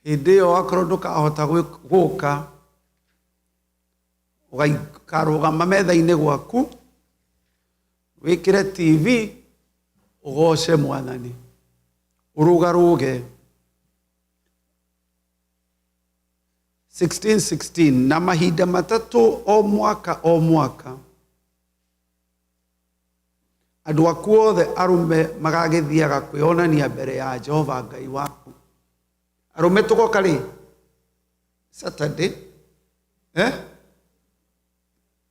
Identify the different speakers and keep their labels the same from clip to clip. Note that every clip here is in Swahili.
Speaker 1: Hideo akroduka ahota gũka ũgaikarũgama metha-inĩ gwaku wĩkĩre TV ũgoce Mwathani ũrũgarũge 16:16 na mahinda matatũ o mwaka andũ aku othe arume magagĩthiaga kwĩonania mbere ya Jehova Ngai waku. Arume tũgoka rĩ? Saturday.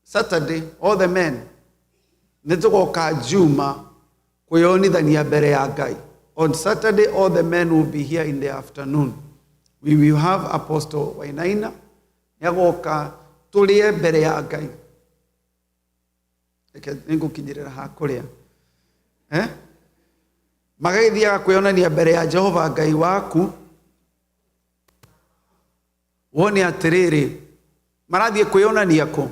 Speaker 1: Saturday, all the men. Nĩtũgoka Juma kwĩonithania mbere ya Ngai. On Saturday, all the men will be here in the afternoon. We will have Apostle Wainaina. Nĩagoka tũrĩe mbere ya Ngai. Nĩngũkinyĩrĩra ha kũrĩa. Magagĩthiaga kwĩonania mbere ya Jehova Ngai waku. Wone atĩrĩrĩ, marathiĩ kwĩonania kũ?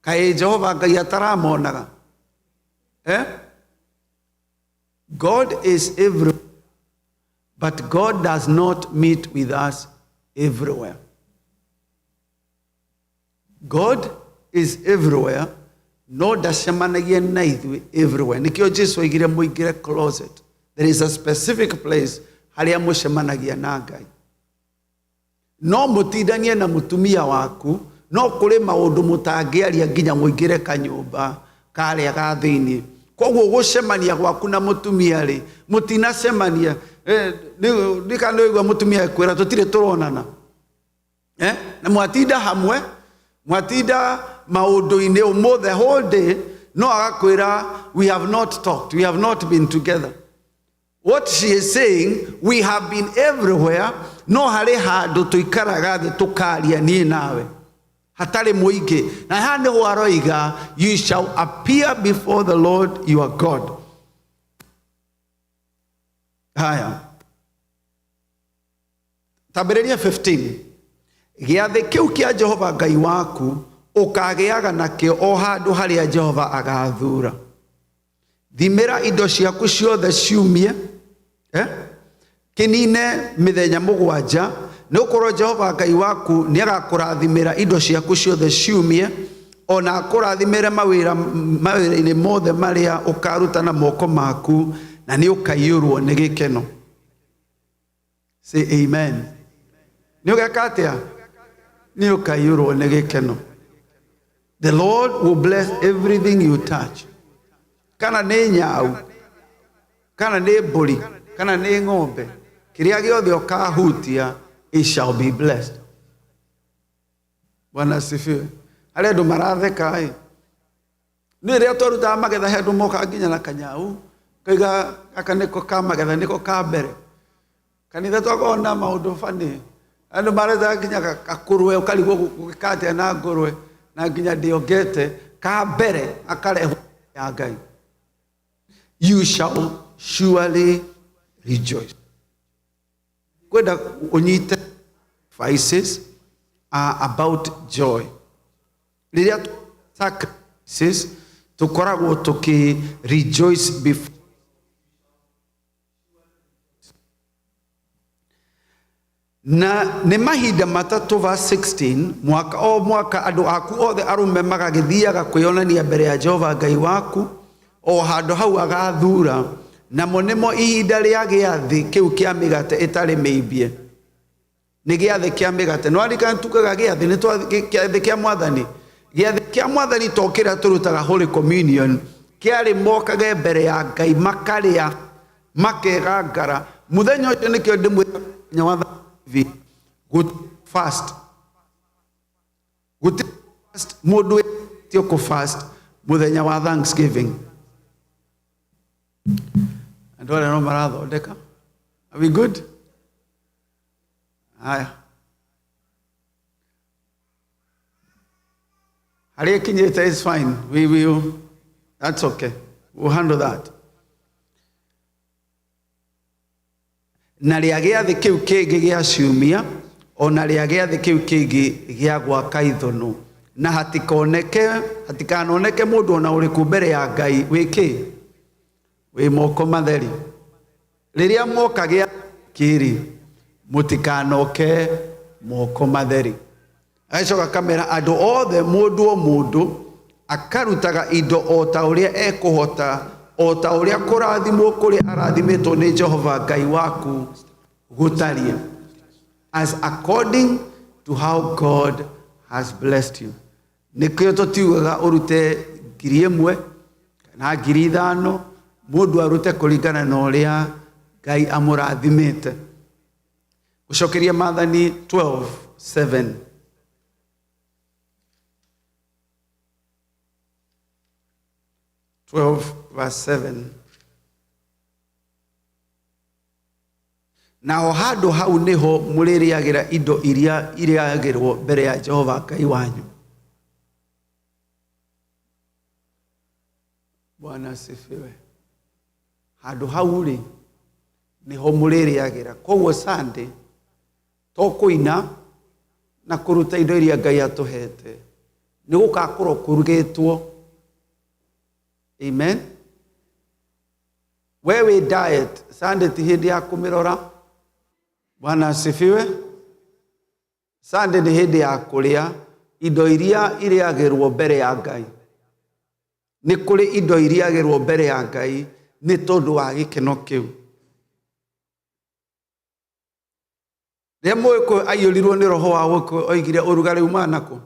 Speaker 1: Kaĩ Jehova Ngai ataramonaga? God is everywhere, but God does not meet with us everywhere. God is everywhere, no ndacemanagia na ithuĩ everywhere. Nikĩo Jesu oigire mũingĩre closet. There is a specific place harĩa mũcemanagia na Ngai. No mũtindanie na mũtumia waku, no kũrĩ maũndũ mũtangĩaria nginya mũingĩre kanyũmba karĩa ga thĩinĩ. Koguo gũcemania gwaku na mũtumia rĩ, mũtinacemania. Ndikanoigua mũtumia kwĩra tũtirĩ tũronana. Na mwatinda hamwe, mwatinda maũndũ-inĩ ũmũ the whole day, no agakwĩra we have not talked, we have not been together. What she is saying, we have been everywhere, no harĩ handũ tũikaraga thĩ tũkaria niĩ nawe. Hatari muige. Na hane waroiga, you shall appear before the Lord your God. Haya. Tabereria 15. Gĩathĩ kĩu kĩa Jehova Ngai waku ũkagĩaga nakĩo o handũ harĩa Jehova agathura. Thimĩra indo ciaku ciothe ciumie. Kĩnine mĩthenya mũgwanja. Nĩgũkorwo Jehova Ngai waku nĩagakũrathimĩra indo ciaku ciothe ciumie, ona akũrathimĩre mawĩra-inĩ mothe marĩa ũkaruta na moko maku, na nĩũkaiyũrwo nĩ gĩkeno. Say amen. Nĩũgeka atĩa? Nĩũkaiyũrwo nĩ gĩkeno. The Lord will bless everything you touch. Kana nĩ nyau, kana nĩ mbũri, kana nĩ ng'ombe, kĩrĩa gĩothe ũkahutia, it shall be blessed. Bwana asifiwe. Harĩa andũ maratheka ĩ. Nĩ rĩrĩa twarutaga magetha he andũ moka nginya na kanyau, kaiga gaka nĩko ka magetha, nĩko ka mbere. Kanitha twakoragwo na maũndũ funny. Andũ marethaga nginya gakũrwe, ũkarigwo gũgĩka atĩa na ngũrwe, na nginya ndĩongete ka mbere akarehwo ya Ngai. You shall surely rejoice. Kwenda unyite sacrifices are about joy. Rĩrĩa sacrifices tukoragwo tuki rejoice before. Na nĩ mahinda matatũ verse 16 mwaka o mwaka andũ aku othe arume magagĩthiaga kwĩonania mbere ya Jehova Ngai waku o handũ hau agathura. Namo nĩmo ihinda rĩa gĩathĩ kĩu kĩa mĩgate ĩtarĩ mĩimbie. Nĩ gĩathĩ kĩa mĩgate. No arikana tukaga gĩathĩ nĩ gĩathĩ kĩa Mwathani. Gĩathĩ kĩa Mwathani to kĩrĩa tũrutaga Holy Communion kĩarĩ mokage mbere ya Ngai makarĩa makegangara. Mũthenya ũcio nĩkĩo ndĩmwĩra wa good fast. Good fast mũndũ etio kũ fast mũthenya wa Thanksgiving. And all no marathondeka. Are we good? Haya. Harĩa kinyĩte is fine. We will. That's okay. We'll handle that. Na rĩa gĩathĩ kĩu kĩngĩ gĩa ciumia, ona rĩa gĩathĩ kĩu kĩngĩ gĩa gwaka ithũnũ. Na hatikanoneke mũndũ ona ũrĩkũ mbere ya Ngai wĩkĩ? Wĩ moko matheri. Rĩrĩa moka gĩa kĩrĩ, mutikanoke moko matheri. Aicoka kamera andu othe mundu o mundu akarutaga indo o ta uria ekuhota, o ta uria kurathimwo kuri arathimitwo ni Jehova Ngai waku gutarie, as according to how God has blessed you. Nikyo tutiugaga urute 1,000 kana 5,000, mundu arute kuringana na uria Ngai amurathimite. Gucokeria Maathani 12:7. 12:7. Nao handu hau niho muririagira indo iria iriagirwo mbere ya Jehova Ngai wanyu. Bwana asifiwe. Handu hau ri niho muririagira. Koguo Sunday to kuina na kuruta indo iria Ngai atuhete ni gukakorwo kurugitwo. Amen. Wewe diet Sunday ti hindi ya kumirora. Bwana asifiwe. Sunday ni hindi ya kuria indo iria iriagirwo mbere ya Ngai. Ni kuri indo iriagirwo mbere ya Ngai ni tondu wa gikeno kiu. Rĩmwe ko aiyũrirwo nĩ roho wa gũkũ oigire ũrugarĩ uma nako.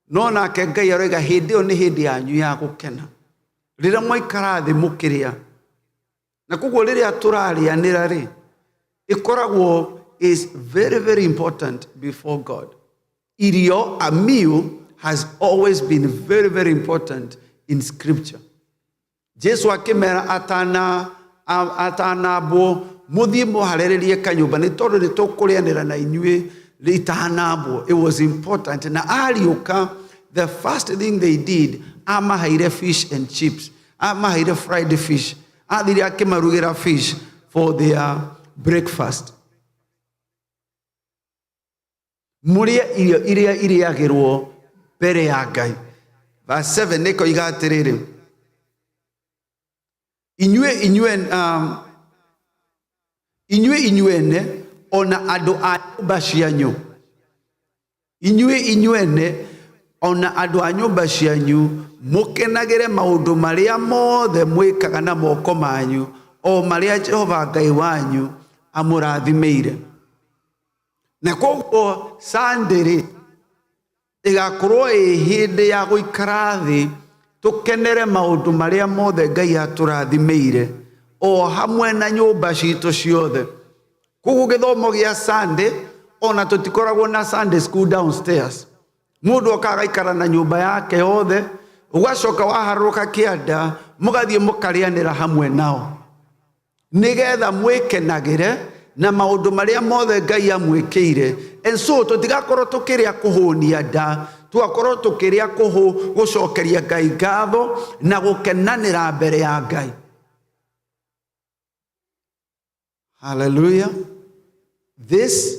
Speaker 1: No nake Ngai aroiga hĩndĩ ĩyo nĩ hĩndĩ yanyu ya gũkena. Rĩrĩa mwaikara thĩ mũkĩrĩa. Na koguo rĩrĩa tũrarĩanĩra rĩ, ikoragwo is very, very important before God. Irio, a meal, has always been very, very important in scripture. Jesu akimera atanabo muthie muharererie kanyumba ni tondu ni tukurianira na inyue ritanabo. It was important. Na ariuka, the first thing they did, amahaire fish and chips, amahaire fried fish, athire akimarugira fish for their breakfast. Murie irio iria iriagirwo mbere ya Ngai. Verse 7 niko igatiriri. Inyuene ona andu a nyumba cianyu. Inyuene ona andu a nyumba cianyu mukenagire maundu maria mothe mwikaga na moko manyu, o maria Jehova Ngai wanyu amurathimeire. Na koguo Sunday igakorwo hindi ya guikara thi tukenere maundu maria mothe Ngai aturathimeire, o hamwe na nyumba citu ciothe. Koguo githomo gia Sunday ona tutikoragwo na Sunday school downstairs. Mundu akagaikara na nyumba yake yothe, ugacoka waharuka kianda mugathie mukarianira hamwe nao, nigetha mwikenagire na maundu maria mothe Ngai amwikiire. And so tutigakorwo tukiria kuhunia nda, tugakorwo tukiria gucokeria Ngai ngatho na gukenanira mbere ya Ngai. Hallelujah. This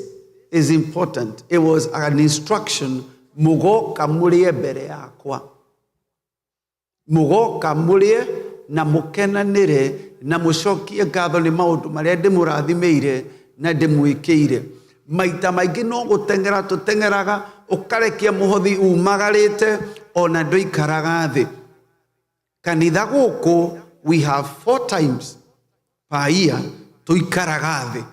Speaker 1: is important. It was an instruction. Mugoka murie mbere yakwa. Mugoka murie na mukenanire na mucokie ngatho ni maundu maria ndimurathimeire na ndimwikiire. Maita maingi no gutengera tutengeraga, ukarekia muhothi umagarite ona nduikaraga thi. Kanitha guku we have 4 times per year tuikaraga thi.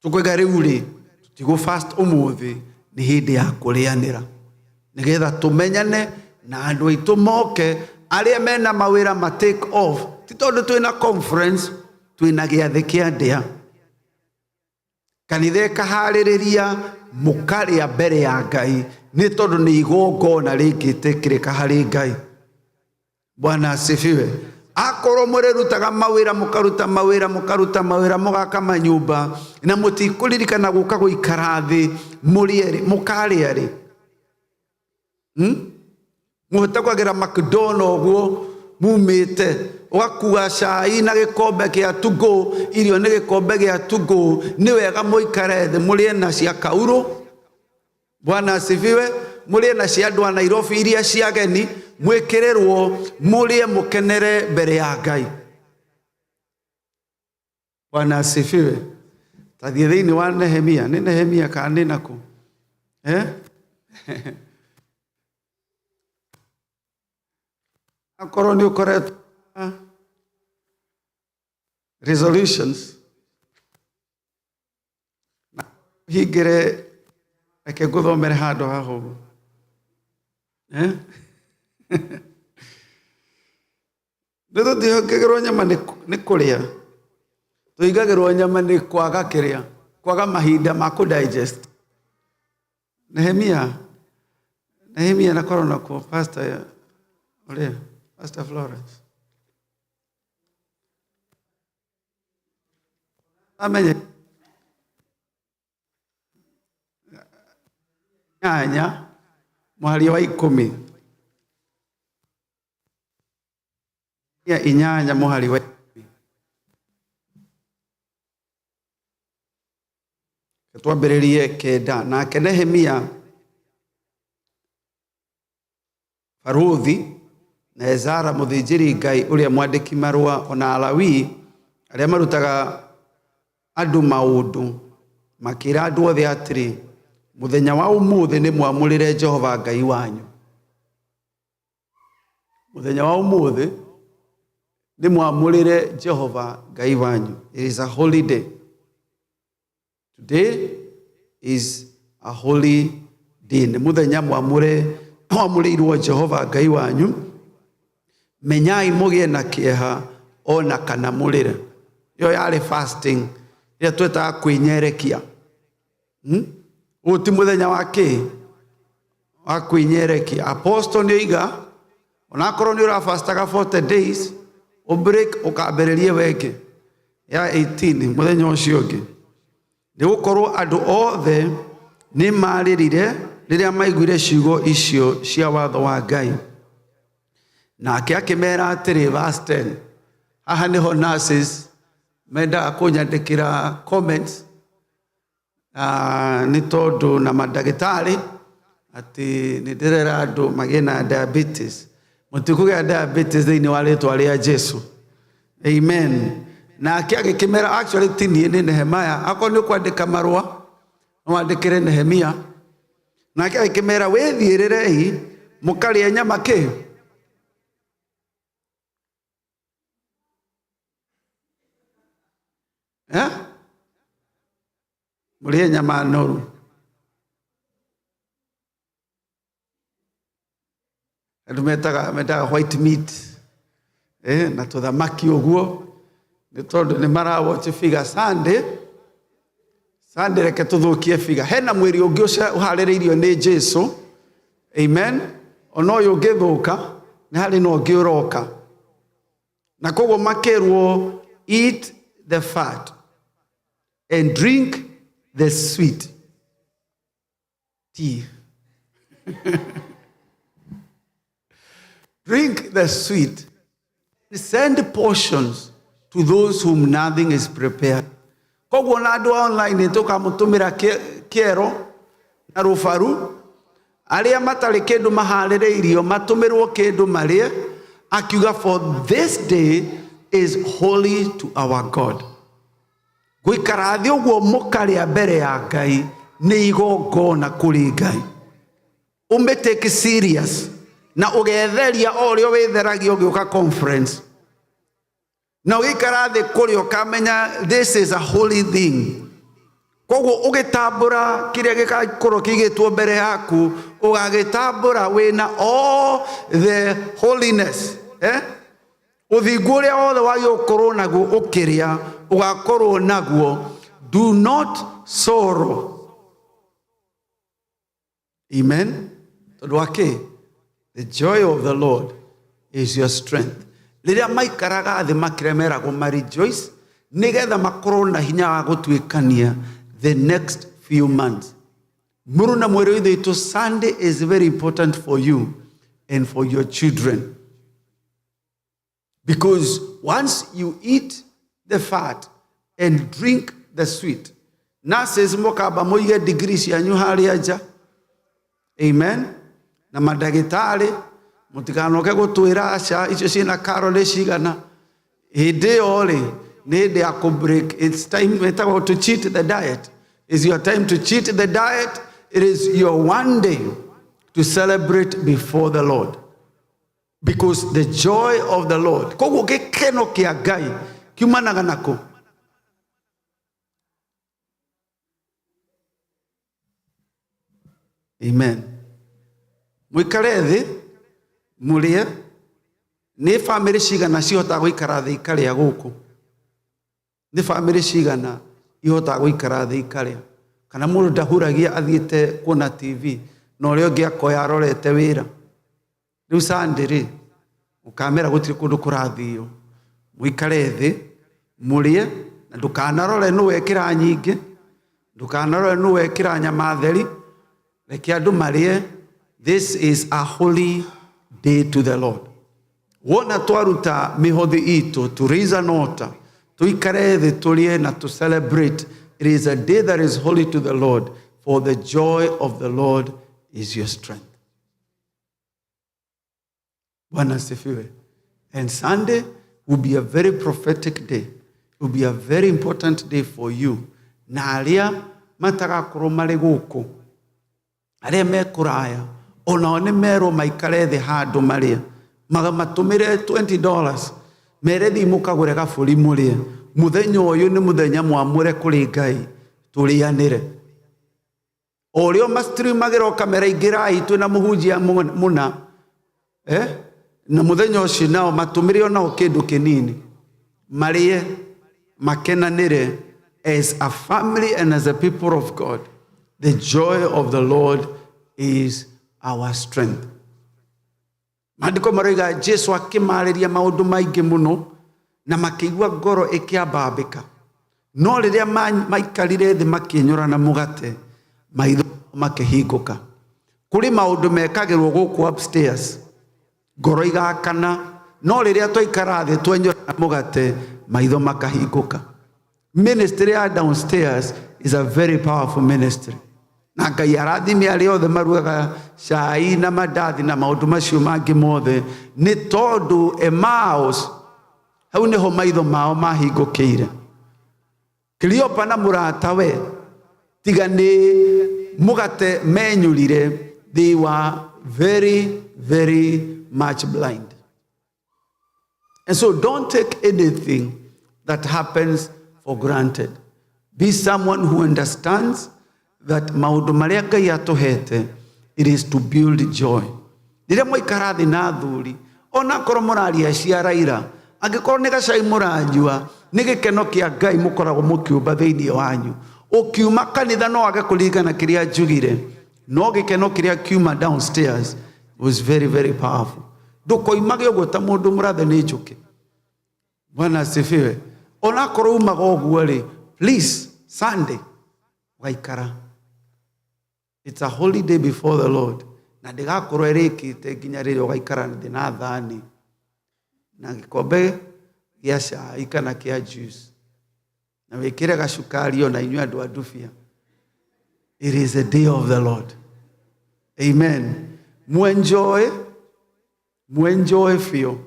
Speaker 1: Tukwega riu ri tutigo fast umuthi ni hindi ya kurianira, nigetha tumenyane na andu aitu moke aria mena mawira ma take off. Ti tondu twina conference, twina giathi kia ndia. Kanitha kahaririria mukaria mbere ya Ngai ni tondu ni igongona ringitikirika hari Ngai. Bwana asifiwe. Akorwo murerutaga mawira mukaruta mawira mugaka manyumba na mutikuririkana guka guikara thi murieri mukaria ri muhutakwagera McDonald guo mumite ugakuga cai na gikombe gia tugo, irio ni gikombe gia tugo, ni wega muikare thi murie na cia kauro. Bwana asifiwe. Murie na cia andu a Nairobi iria cia geni, mwikirerwo murie mukenere mbere ya Ngai. Bwana asifiwe. tathie thiini wa Nehemia ni Nehemia kana naku akorwo ni ukoretwo resolutions na hingire eke nguthomere handu haho Tutihongagirwo nyama ni kuria tuigagirwo nyama ni kwaga kiria kwaga mahinda ma ku digest. Nehemia na corona ko pastor Florence amenye nyanya mwali wa 10 ya inyanya muhari wa twambiririe kenda na Nehemia Faruthi na Ezara muthinjiri Ngai uria mwandiki marua ona Alawi aria marutaga andu maundu makira andu othe atiri muthenya wa umuthi ni mwamurire Jehova Ngai wanyu. Muthenya wa umuthi ni mwamurire Jehova Ngai wanyu. It is a holy day. Today is a holy day. Ni muthenya mwamurirwo Jehova Ngai wanyu. Menyai mugie na kieha ona kana murire. Yo yari fasting ya tweta kwinyerekia. Uti muthenya wake wa kwinyerekia. Apostle niiga onakorwo ni urafastaga 40 days o break ukambiririe weke ya 18 muthenya ucio ungi ni gukorwo andu othe ni maririre riria maiguire ciugo icio cia watho wa Ngai. Nake akimera atiri verse 10 haha niho nurses menda akunyandikira comments ni tondu na madagitari ati ni ndirera andu magena diabetes mutikugia diabetes thiini wa ritwa ria Jesu. Amen. Na agikimera actually tini ni Nehemia ako ni kwandika marua no andikire Nehemia na agikimera withirerei mukaria nyama ki murie nyama noru metaga white meat na tuthamaki uguo ni tondu ni marawatch figa Sunday reke tuthukie figa hena mwiri ungi uhaririirio ni Jesu. Amen. Ono yo githuka ni hari no ungi uroka na koguo makerwo eat the fat and drink the sweet tea. Drink the sweet. Send portions to those whom nothing is prepared. Koguo na andu online tukamutumira kiero na rufaru aria matari kindu mahaririirio matumirwo kindu marie akiuga for this day is holy to our God. Guikara thi uguo mukaria mbere ya Ngai ni igongona kuri Ngai. Take serious na ugetheria orio witheragia ugiuka conference na ugikara thi kuri ukamenya this is a holy thing. Koguo ugitambura kiria gikakorwo kigitwo mbere yaku ugagitambura wina all the holiness uthingu uria wothe wagiukorwo naguo ukiria ugakorwo naguo. Do not sorrow. Amen. Tondu wake the joy of the Lord is your strength. Liria maikaraga thi makiremera go rejoice nigetha makorwo na hinya wa gutwikania the next few months. Muru na mweri withu Sunday is very important for you and for your children. Because once you eat the fat and drink the sweet, nurses mokaba moige degrees yanyu hari aja. Amen. Na madagitari mutikanoke gutwira aca icio cina karole cigana hinde ole need to break. It's time to cheat the diet. It's your time to cheat the diet. It is your one day to celebrate before the Lord. Because the joy of the Lord. Kogo ke keno kia gai. Kiumanaga nako. Amen. Mwikare thi, mulie, ni family cigana cihota guikara thi ikaria guku. Ni family cigana ihota guikara thi ikaria. Kana mundu ndahuragia athiite kuona TV, na uria ungi akoya arorete wira. Riu Sunday ri, ukamera gutiri kundu kurathio. Mwikare thi, mulie, na ndukanarore nu wekira nyingi, ndukanarore nu wekira nyama theri. This is a holy day to the Lord. Wona twaruta mihodhi ito, to raise an altar, tuikare the tulie na to celebrate. It is a day that is holy to the Lord, for the joy of the Lord is your strength. Bwana asifiwe. And Sunday will be a very prophetic day. It will be a very important day for you. Na aria matagakorwo mari guku. Aria mekuraya ona one mero maikare the handu maria magamatumire $20 mere thimu kagure gaburi murie muthenya uyu ni muthenya mwamure kuri Ngai turianire orio mastreamagira kamera igirai tu na muhujia muna na muthenya ucio nao matumire ona kindu kinini marie makenanire as a family and as a people of God. The joy of the Lord is our strength. Maandiko maroiga Jesu akimariria maundu maingi muno na makigwa ngoro ikiambambika. No riria maikarire thi makinyura na mugate maitho makihinguka. Kuri maundu mekagirwo guku upstairs. Ngoro igakana. No riria twaikara thi twenyura na mugate maitho makahinguka. Ministry downstairs is a very powerful ministry. Na Ngai arathime aria othe maruaga cai na mandathi na maundu macio mangi mothe ni tondu Emmaus hau niho maitho mao mahingukire. Cleopa na murata we tiga ni mugate menyurire, they were very, very much blind. And so don't take anything that happens for granted. Be someone who understands that maundu maria Ngai atuhete, it is to build joy. Riria mwaikara thi na thuri ona korwo muraria ciaraira angikorwo ni gacai muranyua ni gikeno kia Ngai mukoragwo mukiumba thiini wanyu. Ukiuma kanitha no age kuringana kiria njugire, no gikeno kiria kiuma downstairs was very, very powerful. Ndukoimage uguo ta mundu murathe ni njuki. Bwana asifiwe. Ona korwo umaga uguo ri, please Sunday waikara. It's a holy day before the Lord. Na ndigakorwo irikite nginya riria ugaikara thi na thani na gikombe gia cai kana kia juice na wikire gacukari ona inyua andu adufia. It is a day of the Lord. Amen. Muenjoy feel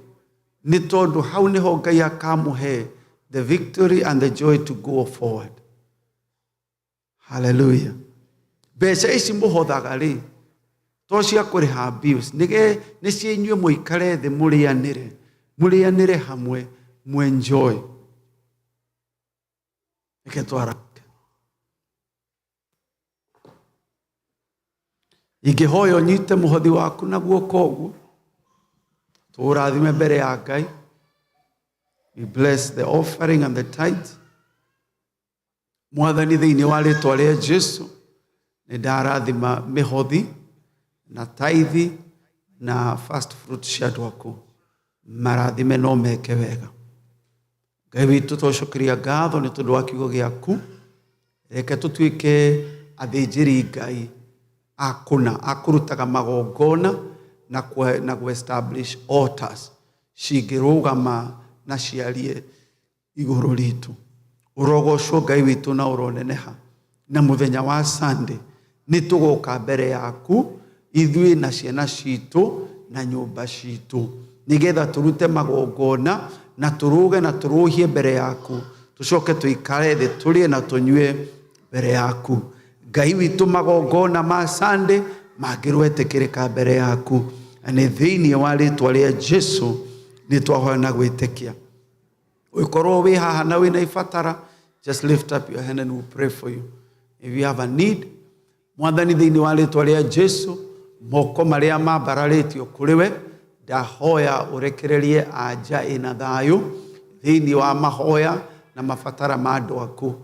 Speaker 1: ni tondu hau niho Ngai akamuhe the victory and the joy to go forward. Hallelujah. Beca ici muhothaga ri to cia kuriha bills nige ni cienyue muikare thi murianire hamwe muenjoy. Iketwara igihoyo nyite muhothi waku na guoko uguo turathime mbere ya Ngai. We bless the offering and the tithe. Mwathani thiini wa ritwa ria Jesu ni ndarathima mihothi na tithe na first fruit cia dwaku marathime no meke wega. Ngai witu twacokeria ngatho ni tondu wa kiugo giaku. Reke tutuike athinjiri Ngai akurutaga magongona na establish altars cingirugama na ciarie iguru ritu. Urogocwo Ngai witu na uroneneha na muthenya wa Sunday ni tugoka mbere yaku ithui na ciana citu na nyumba citu nigetha turute magongona na turuge na turuhie mbere yaku tucoke tuikare thĩ tũrĩe na tũnyue mbere yaku. Ngai witũ magongona ma Sunday mangĩrwetĩkĩrĩka mbere yaku, na nĩ thĩinĩ wa rĩtwa rĩa Jesũ nĩ twahoya na gwĩtĩkia. Ũkorwo wĩ haha na wĩna ibatara, just lift up your hand and we'll pray for you. If you have a need, Mwathani thĩinĩ wa rĩtwa rĩa Jesũ, moko marĩa mambararĩtio kũrĩ we, ndahoya ũrekererie anja ĩna thayũ thĩinĩ wa mahoya na mabatara ma andũ aku.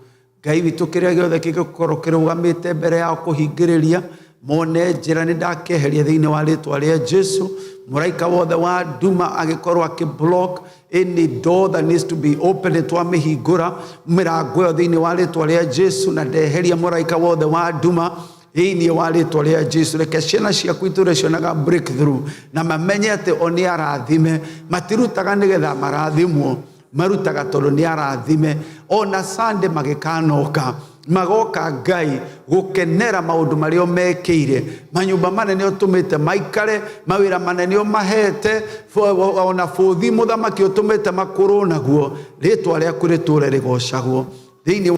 Speaker 1: Ngai witũ kĩrĩa gĩothe kĩngĩkorwo kĩrũgamĩte mbere yao kũhingĩrĩria, mone njĩra nĩ ndakeheria thĩinĩ wa rĩtwa rĩa Jesũ. Mũraika wothe wa nduma agĩkorwo akĩblock any door that needs to be open, twamĩhingũra mĩrango ĩyo thĩinĩ wa rĩtwa rĩa Jesũ, na ndeheria mũraika wothe wa nduma thĩinĩ wa rĩtwa rĩa Jesũ. Reke ciana ciaku itũre cionaga breakthrough, na mamenye atĩ o nĩ arathime, matirutaga nĩgetha marathimwo, marutaga tondũ nĩ arathime. Ona Sunday magĩkanoka, magoka Ngai gũkenera maũndũ marĩa o mekĩire, manyũmba manene ũtũmĩte maikare, mawĩra manene ũmahete, ona bũthi mũthamaki ũtũmĩte makũrũ naguo, rĩtwa rĩaku rĩtũre rĩgocagwo thĩinĩ.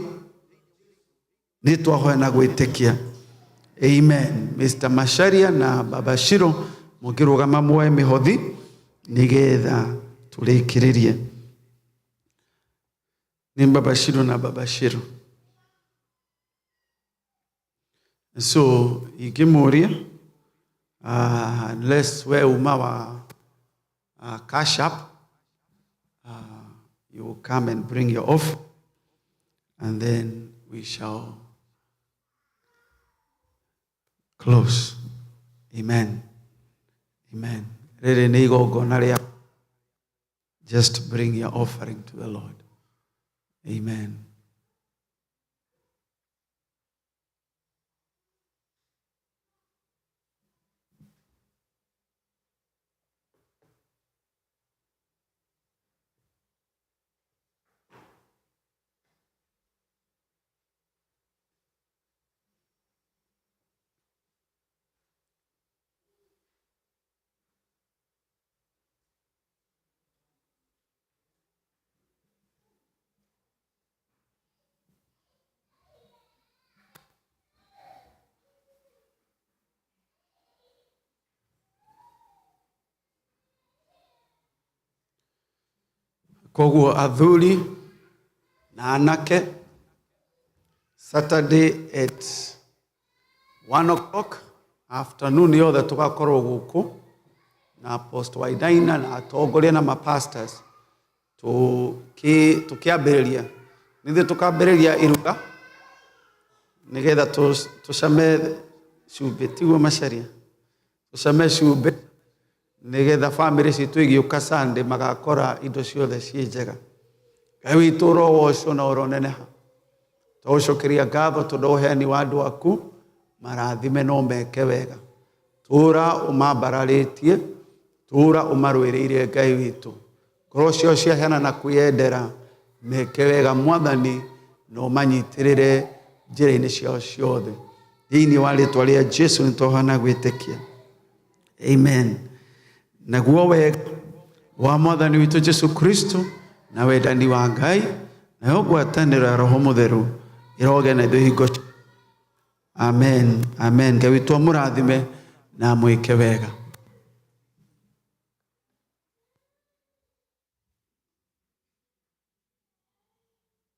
Speaker 1: Nĩ twahoya na gwĩtĩkia. Amen. Mr. Masharia na Baba Shiro mũngĩrũgama muoye mĩhothi nĩgetha tũrĩkĩrĩrie. Ni Baba Shiro na Baba Shiro. So ikĩmũria unless we uma wa cash up, you will come and bring your off, and then we shall close. Amen. Amen. Rĩrĩ nĩ igongona rĩa, just bring your offering to the Lord. Amen. Koguo athuri na anake, Saturday at 1 o'clock afternoon yothe tugakorwo gũkũ na Apostle Waidaina na atongoria na mapastors tukiambĩrĩria. Nĩthĩ tukambĩrĩria iruga nĩgetha tucame cumbĩ, tiguo Macharia, tucame cumbĩ nĩgetha family citũ igĩũka Sunday magakora indo ciothe ciĩ njega. Ngai witũ ũrogoco na ũroneneha. Tũgũcokeria ngatho tondũ ũheani wa andũ aku marathime no meke wega. Tũra ũmambararĩtie, tũra ũmarũĩrĩire Ngai witũ. Ngoro cio ciaheana na kwĩyendera meke wega Mwathani, na ũmanyitĩrĩre njĩra-inĩ ciao ciothe. Thĩinĩ wa rĩtwa rĩa Jesũ nĩ twahoya na gwĩtĩkia. Amen. Naguo wega wa Mwathani witũ Jesũ Kristo na wendani wa Ngai na ngwatanĩro ya Roho Mũtheru iroge na ithuĩ hingo. Amen. Amen. Ngai witũ amũrathime na mwĩke wega.